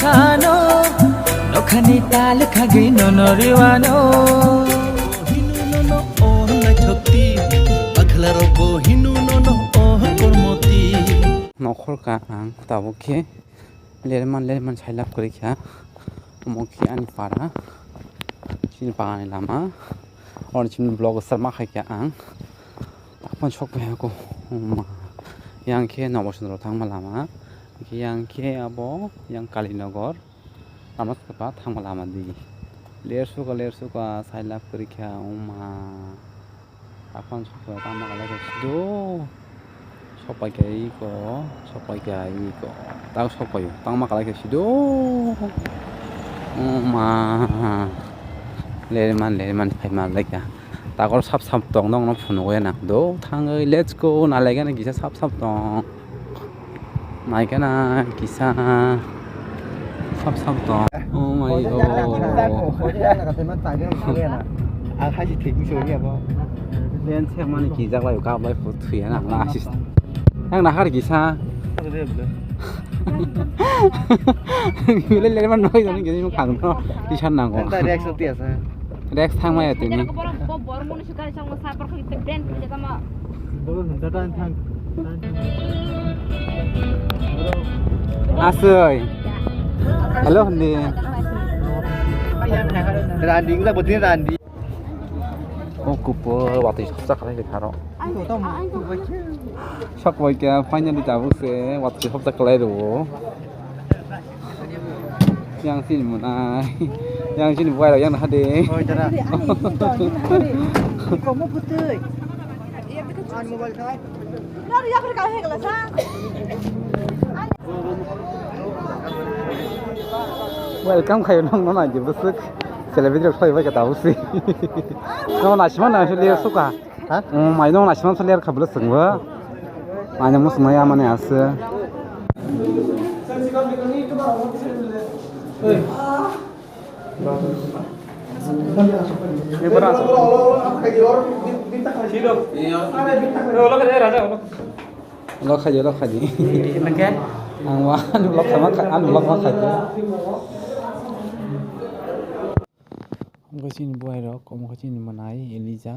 sano nokhani tal khagi nonoriwano hinu nono oh na choti bakhlar bo hinu nono oh kormoti nokhor ka ang tabokhe lerman sailap kori kha mokhi an para sin pani lama or chin blog sarma khaikya ang takpan chok ba ko yang khe nobosandro thangma lama yang khe abo yang kalinogor amas ka thangma lama di lersu ka sailap kori kha takpan chok ba tama kala do sopai kai ko tao sopai tang ma kala ke sido lerman phai ma laika takor sap tong dong no phun go na do thangai let's go na lega na gisa sap tong mai kana gisa sap tong oh my god khai chỉ thỉnh số nhỉ bố lên xe mà kỳ ra lại cao bay phút thủy là đang là hát kỳ xa lên mà nói rồi cái gì mà khẳng nó đi chăn nào còn Rex thang mai từ này Asơi hello Handi Randi kita buatin Randi oh kupu waktu sak kali karo sak boy ke finally tabu se waktu sak kali do yang sini munai yang sini buai lo yang nak hade oh jara kamu putih an mobile kai na ya kar kai hegala sa welcome khayo nong no na ji busuk celebrity khoi ba ka tabu se no na shima na shule suka ha mai no na shima shule khabla sungwa mai mo sumaya mane as ये बड़ा lo khaji nangke angwa lo sama an lo ma khaji ngochin boy ro ko mo khin manai eliza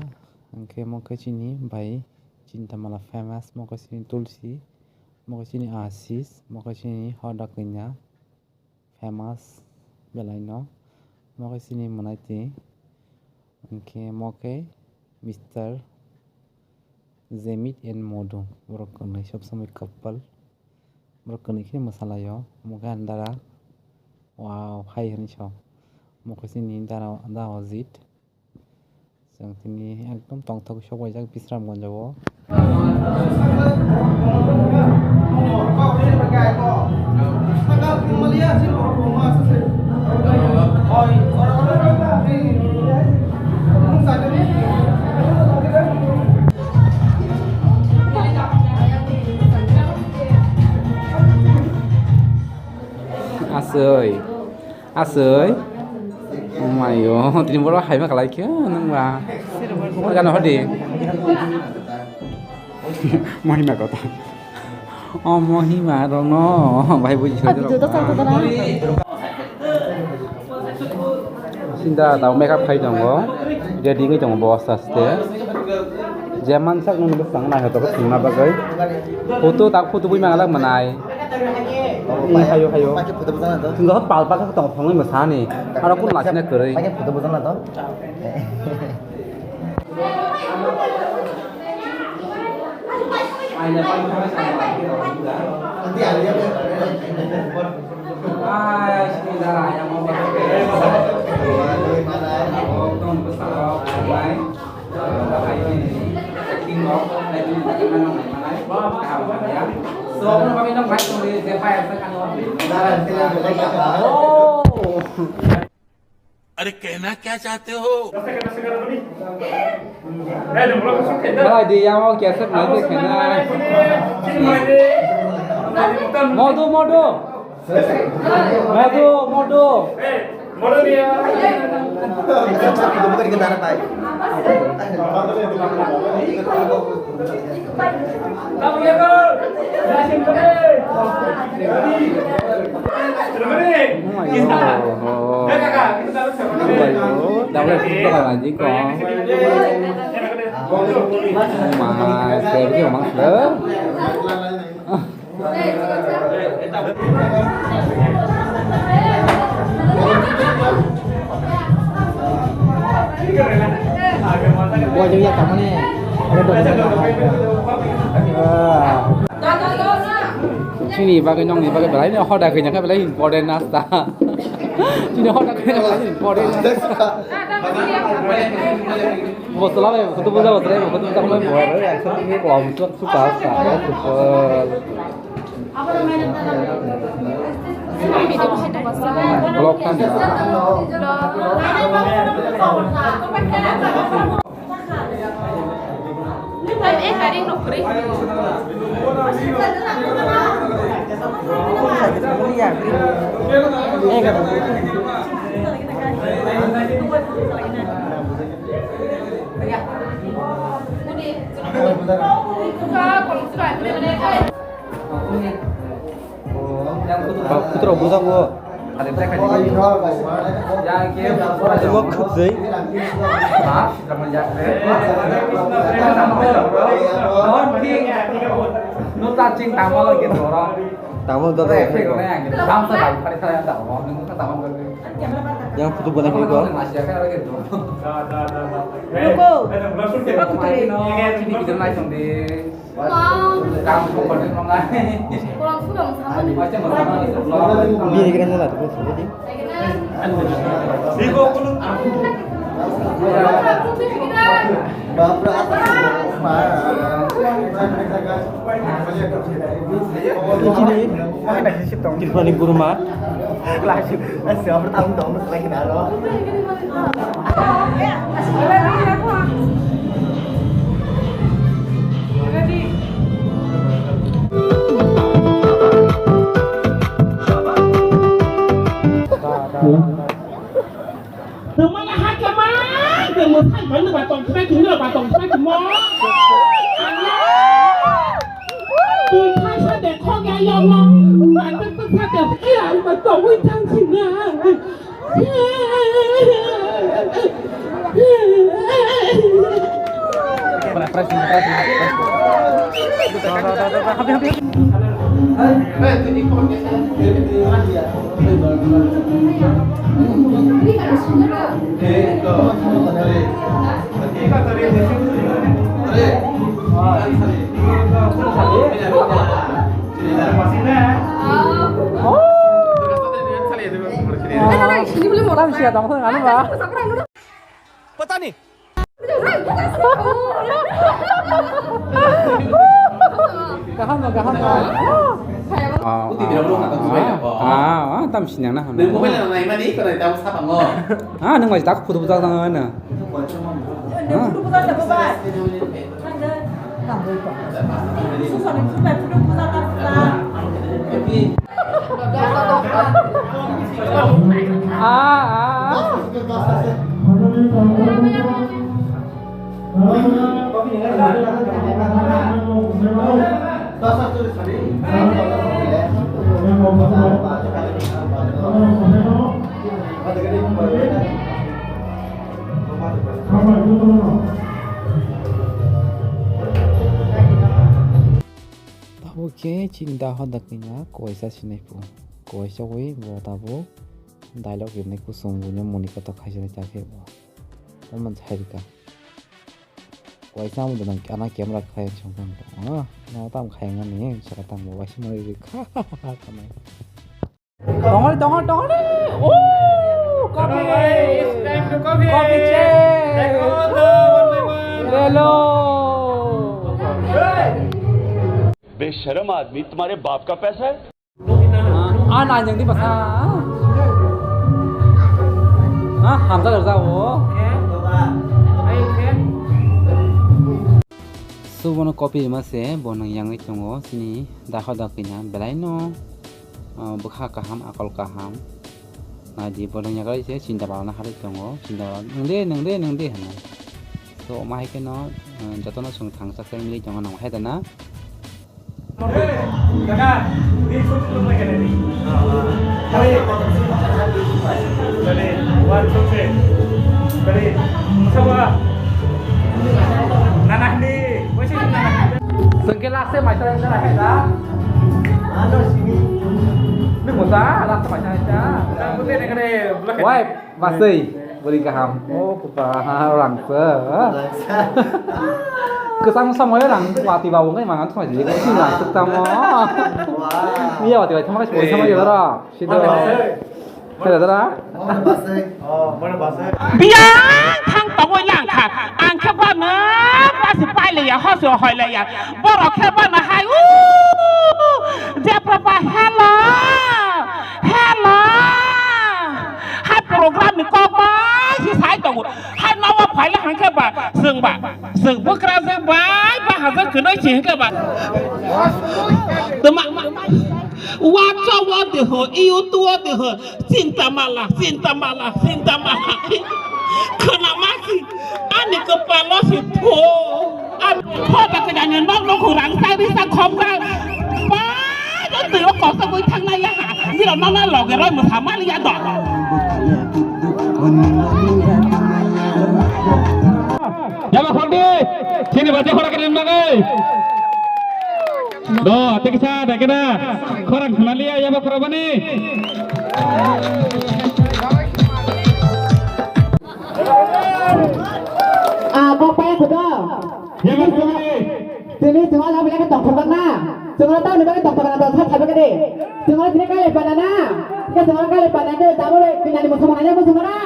angke mo khin bai cinta mala famous mo khin tulsi mo khin asis mo khin hoda kenya famous belaino mo khin manai ti angke mo ke Mr. Zemit and Modo broken shop some couple broken ke masala yo mo ga andara wow hai han cho mo khin dara da wazit sang tini ekdom tong thok shop wai jak pisram gon jabo Asơi oh my god tin bố hay mà cái kia nâng là nó ra nó hết đi mày mà có ta mày mà rồi nó bay vui chơi xin ta tao make up hay chồng có jadi cái chồng boss thế zaman sắc nó được sáng này tao có tìm mà bagai foto vui mà lắm mà này hayo 그거 빨빨 또 방을 뭐 사니 하나 ቁ 나시네 그래 빨리 foto 보던 나도 아이네 빨리 nanti aja 시키다 yang mau pakai mana oh besar baik ini checking off lagi mana ya so kami nang baik di DPR sekarang अरे कहना क्या चाहते हो Bala di yang mau kiasat nanti kena modo dia itu bukan kendaraan Pak kamu ya kau Đâu là chúng tôi là chỉ có mà xem cái bằng lớn qua chơi gia cầm này sini pakai nyong nih pakai belai ini hot dah kenyang belai important nasta sini hot dah kenyang belai important bos lah ya betul betul betul ya betul betul mulai buat ya seperti kelam suka suka super blok kan ya Putra buta gua. Ada mereka di sini. Ya, game ada gua kerja. Hah? Sama jaga. Non ping. Nu cacing tamu lagi gitu orang. Tamu tuh kayak gitu. Tamu sedang pada saya tamu. Nu tamu yang putu buat apa gua? Masih kayak gitu. Logo. Aku tadi ini kita langsung di kampung pada nongai. Kurang suka sama nih. Macam mana? Biar kita lah terus jadi. Digo kulun. Bapak di paling kurma klasik siapa tahu dong lagi naro Rumahnya harga mah, kemudian mana batong kita tinggal batong kita semua. Bukan saja kau gaya lo, bukan saja kian batong witang sini. Petani. Tam sinyang nah. Đừng có biết là này mà đi, cái này tao sắp bằng ngò. Nang mai tak putu putu tangan na. Oke, cinta hodaknya kuasa sini pu, kuasa wei buat tabu, dialog ini ku sungguhnya Monica to kasih cakap, momen cahaya, kuasa mu dengan anak kamera kayak cungkang, nah tam kayangan nih, sekarang mau wasi mau lebih kamera. Dongol, kopi, kopi cek, lelo. बेशरम आदमी तुम्हारे बाप का पैसा है ना जल्दी बस हम तो करता वो सुबह कॉपी में से bone yang itu ngo sini dah ada kinya belaino bekha kaham akal kaham nah di bolongnya kali sih cinta bawaan hari itu ngo cinta nengde hana so mai ke no jatuh no sung thang sak milih jangan nong hai dana Sengke lakse macam mana hai dah? Ni muda lakse macam aja. Putih ni kene. Wai, masih beri kaham. Oh, kupah orang se. Kesang sama orang wati bawang kan mangan sama jadi kau sih lah ketemu. Iya wati wati sama kasih sama juga lah. Situ. Ada dah. biang thang tong oi lang kha ang kha ba na ba si pai le ya ho so hoi le ya bo ro kha ba na hai je papa hello hai program ni ko ba si sai to hai ma wa pai le hang kha ba sừng bo kra se ba ha se khu noi chi kha ba tama wa cho wa de ho yêu tua de ho sin tamala kenamasi ani kepala situพ่อตะกะยันนอกนกหูหลังใต้ที่สังคมกันป้าจะตื่นแล้วก่อสกุลทางในอาหารที่เรานั่งหลอกกันร้อยมือถามมาหรือยังดอกอย่ามาคนดีที่นี่บัจจุบันกันยังไงdo tiksa dakena khorang khnalia ya ba korabani bo pe ko do ya ba korabani tini semua la bela tong khobak na semua tahu ni bela tong khobak na sa khabe ke de semua tini kale panana ke semua kale panana de tamo be pinani mo semua na mo semua na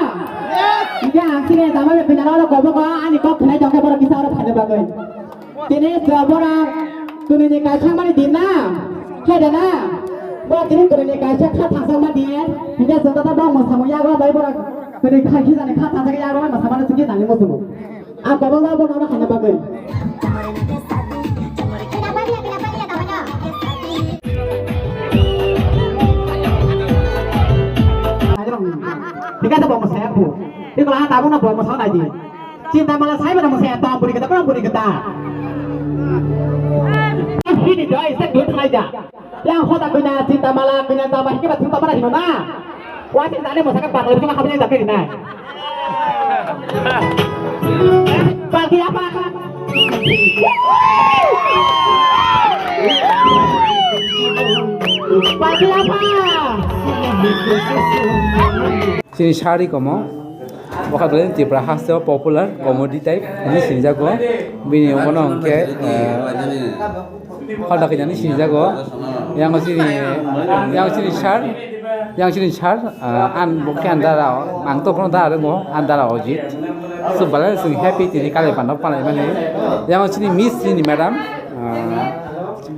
ya sini tamo be pinana lo ko ko ani ko khna jong ke bora bisa ora phane ba goi tini sabora tuni ni kai chang mani din na ke de na bo tini tuni ni kai chang kha thang sang ma din hingga senta ta bang mo samu ya go bai bora tuni khai ki jane kha thang sa ya go ma sama na sigi tani mo sumu a ko ba bo na khana ba goi Jika ada bawa saya bu, di kalau tamu nak bawa masalah aja. Cinta malah saya pada saya tahu budi kita pernah budi kita. Ini doa saya duit saja. Yang kota punya cinta malah punya tambah kita cinta malah di mana? Wah cinta ini masakan pak lebih cuma kamu yang tapi di mana? Bagi apa? Bagi apa? Sini shari komo, waktu itu Tripura hasil popular comedy type ini sini jago, bini umano ke, kalau kerja ini sini jago, yang sini shar, an bukan antara, angto pun antara go, antara ojit, sebenarnya sini happy ini kali pandang pandang mana, yang sini miss sini madam,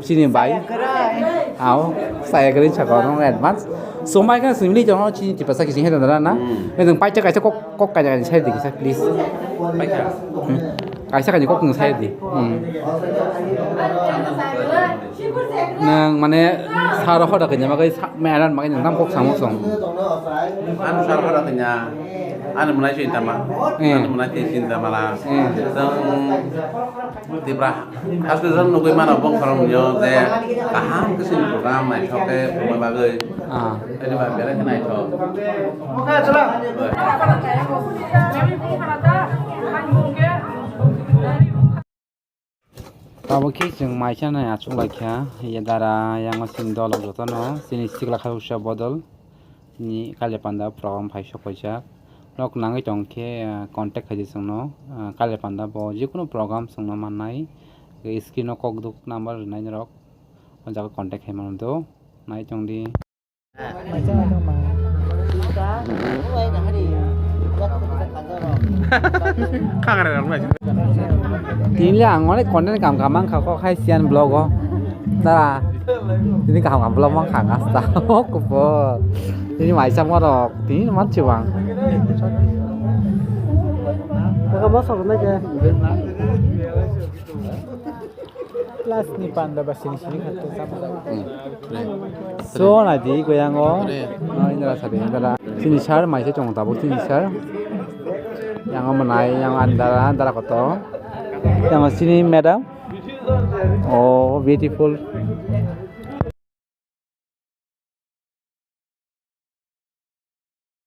sini bayi, saya kerja cakap advance. Somai kan sini jangan cini di pasar kisah itu adalah na, yang pacar kaisa kok kaisa saya di kisah please, kaisa kan kok saya di, nang mana sarah ada kerja makanya meran makanya nang kok sama song, Anu sarah ada kenya, anu mulai cinta malah, Tripura asal zaman nunggu mana bong kalau nyo saya kaham kesini program naik oke rumah bagai, ini bagai kena itu. Kamu kisah macam mana acung lagi ya darah yang masih dollar betul no, sini siklah harusnya bodol, ini kali panda program paisok aja. Lok nangai jongke kontak aja sengno kali panda bo jikuno program sengno manai screen kok duk number nai rok jaga kontak he man do nai jong di tin liang ngone konten kam kamang kha ko khai sian blog go ta ini kam kam blog mang khang asta ko bo ini macam apa ini macam bang Kakak bosok aja. Kelas ni panda bahasa sini kata sama. So nanti gue yang ini lah sabi, ini lah sini share masih cuma tabu sini share. Yang menai yang antara kota, yang sini madam, Oh, beautiful.